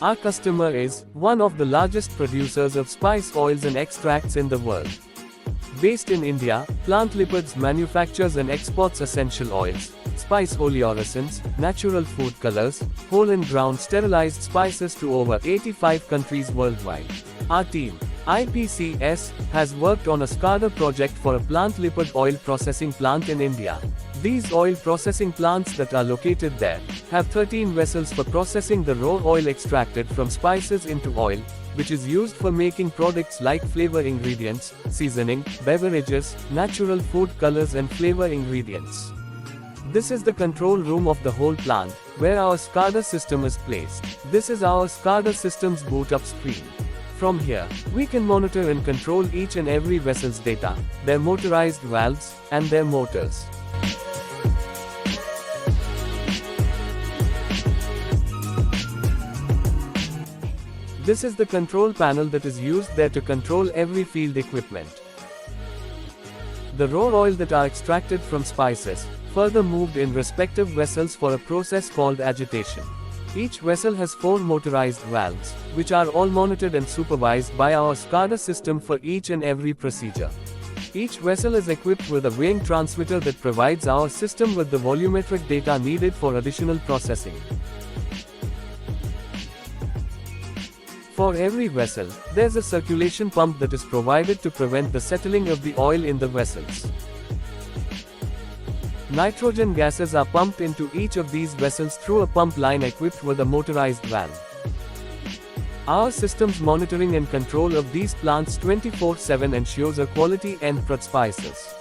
Our customer is one of the largest producers of spice oils and extracts in the world. Based in India, Plant Lipids manufactures and exports essential oils, spice oleoresins, natural food colors, whole and ground sterilized spices to over 85 countries worldwide. Our team, IPCS, has worked on a SCADA project for a plant lipid oil processing plant in India. These oil processing plants that are located there have 13 vessels for processing the raw oil extracted from spices into oil, which is used for making products like flavor ingredients, seasoning, beverages, natural food colors and flavor ingredients. This is the control room of the whole plant, where our SCADA system is placed. This is our SCADA system's boot-up screen. From here, we can monitor and control each and every vessel's data, their motorized valves, and their motors. This is the control panel that is used there to control every field equipment. The raw oil that are extracted from spices, further moved in respective vessels for a process called agitation. Each vessel has 4 motorized valves, which are all monitored and supervised by our SCADA system for each and every procedure. Each vessel is equipped with a weighing transmitter that provides our system with the volumetric data needed for additional processing. For every vessel, there's a circulation pump that is provided to prevent the settling of the oil in the vessels. Nitrogen gases are pumped into each of these vessels through a pump line equipped with a motorized valve. Our system's monitoring and control of these plants 24/7 ensures a quality end product spices.